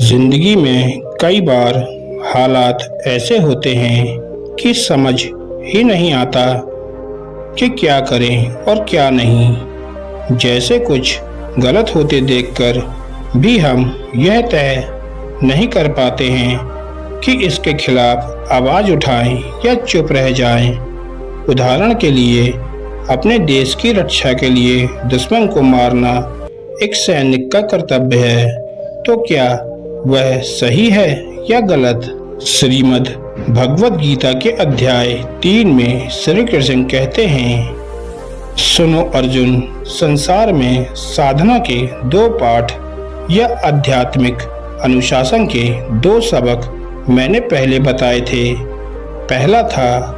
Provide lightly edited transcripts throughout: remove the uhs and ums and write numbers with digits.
जिंदगी में कई बार हालात ऐसे होते हैं कि समझ ही नहीं आता कि क्या करें और क्या नहीं। जैसे कुछ गलत होते देखकर भी हम यह तय नहीं कर पाते हैं कि इसके खिलाफ आवाज़ उठाएं या चुप रह जाएं। उदाहरण के लिए, अपने देश की रक्षा के लिए दुश्मन को मारना एक सैनिक का कर्तव्य है, तो क्या वह सही है या गलत? श्रीमद् भगवद गीता के अध्याय 3 में श्री कृष्ण कहते हैं, सुनो अर्जुन, संसार में साधना के 2 पाठ या आध्यात्मिक अनुशासन के 2 सबक मैंने पहले बताए थे। पहला था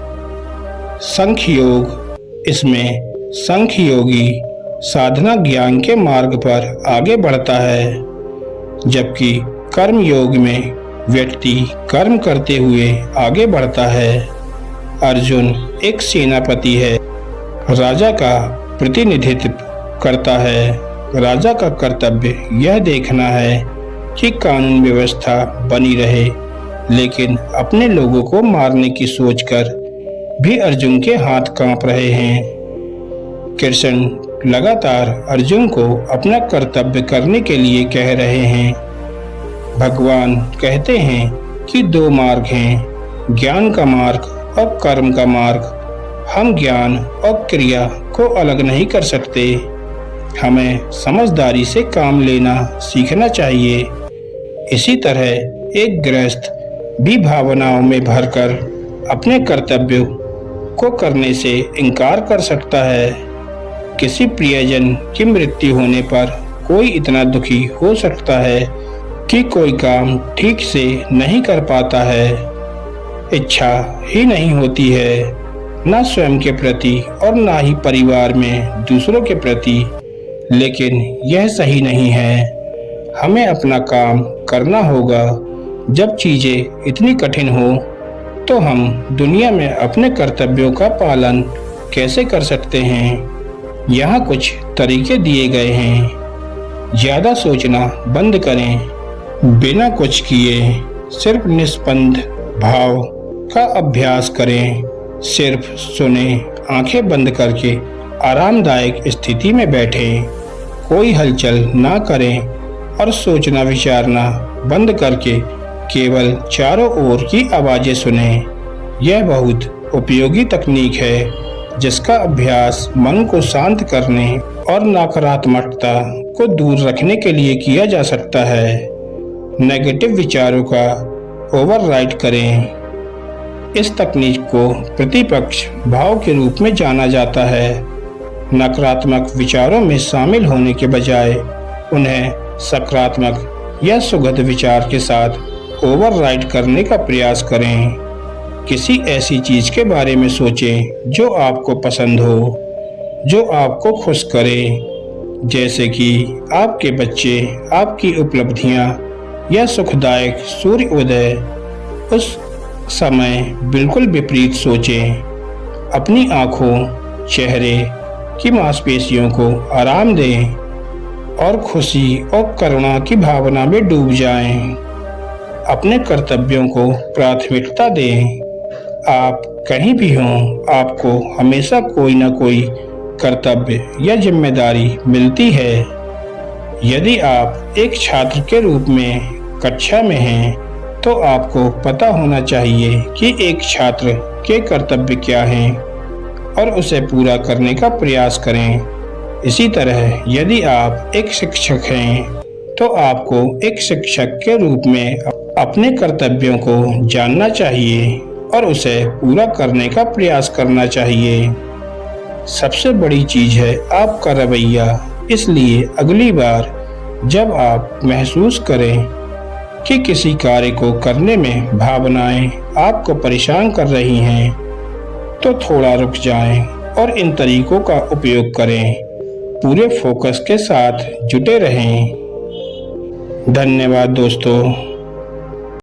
सांख्य योग। इसमें सांख्य योगी साधना ज्ञान के मार्ग पर आगे बढ़ता है, जबकि कर्म योग में व्यक्ति कर्म करते हुए आगे बढ़ता है। अर्जुन एक सेनापति है, राजा का प्रतिनिधित्व करता है। राजा का कर्तव्य यह देखना है कि कानून व्यवस्था बनी रहे, लेकिन अपने लोगों को मारने की सोचकर भी अर्जुन के हाथ कांप रहे हैं। कृष्ण लगातार अर्जुन को अपना कर्तव्य करने के लिए कह रहे हैं। भगवान कहते हैं कि 2 मार्ग हैं, ज्ञान का मार्ग और कर्म का मार्ग। हम ज्ञान और क्रिया को अलग नहीं कर सकते। हमें समझदारी से काम लेना सीखना चाहिए। इसी तरह एक गृहस्थ भी भावनाओं में भरकर अपने कर्तव्यों को करने से इनकार कर सकता है। किसी प्रियजन की मृत्यु होने पर कोई इतना दुखी हो सकता है कि कोई काम ठीक से नहीं कर पाता है। इच्छा ही नहीं होती है, न स्वयं के प्रति और न ही परिवार में दूसरों के प्रति। लेकिन यह सही नहीं है। हमें अपना काम करना होगा। जब चीजें इतनी कठिन हो तो हम दुनिया में अपने कर्तव्यों का पालन कैसे कर सकते हैं? यहाँ कुछ तरीके दिए गए हैं। ज्यादा सोचना बंद करें। बिना कुछ किए सिर्फ निष्पंद भाव का अभ्यास करें। सिर्फ सुने, आंखें बंद करके आरामदायक स्थिति में बैठें। कोई हलचल ना करें और सोचना विचारना बंद करके केवल चारों ओर की आवाजें सुनें। यह बहुत उपयोगी तकनीक है, जिसका अभ्यास मन को शांत करने और नकारात्मकता को दूर रखने के लिए किया जा सकता है। नेगेटिव विचारों का ओवरराइड करें। इस तकनीक को प्रतिपक्ष भाव के रूप में जाना जाता है। नकारात्मक विचारों में शामिल होने के बजाय उन्हें सकारात्मक या सुखद विचार के साथ ओवरराइड करने का प्रयास करें। किसी ऐसी चीज के बारे में सोचें जो आपको पसंद हो, जो आपको खुश करे, जैसे कि आपके बच्चे, आपकी उपलब्धियां या सुखदायक सूर्य उदय। उस समय बिल्कुल विपरीत सोचें। अपनी आंखों, चेहरे की मांसपेशियों को आराम दें और खुशी और करुणा की भावना में डूब जाएं। अपने कर्तव्यों को प्राथमिकता दें। आप कहीं भी हों, आपको हमेशा कोई न कोई कर्तव्य या जिम्मेदारी मिलती है। यदि आप एक छात्र के रूप में कक्षा में हैं, तो आपको पता होना चाहिए कि एक छात्र के कर्तव्य क्या हैं और उसे पूरा करने का प्रयास करें। इसी तरह यदि आप एक शिक्षक हैं, तो आपको एक शिक्षक के रूप में अपने कर्तव्यों को जानना चाहिए और उसे पूरा करने का प्रयास करना चाहिए। सबसे बड़ी चीज है आपका रवैया। इसलिए अगली बार जब आप महसूस करें कि किसी कार्य को करने में भावनाएं आपको परेशान कर रही हैं, तो थोड़ा रुक जाएं और इन तरीकों का उपयोग करें। पूरे फोकस के साथ जुटे रहें। धन्यवाद दोस्तों।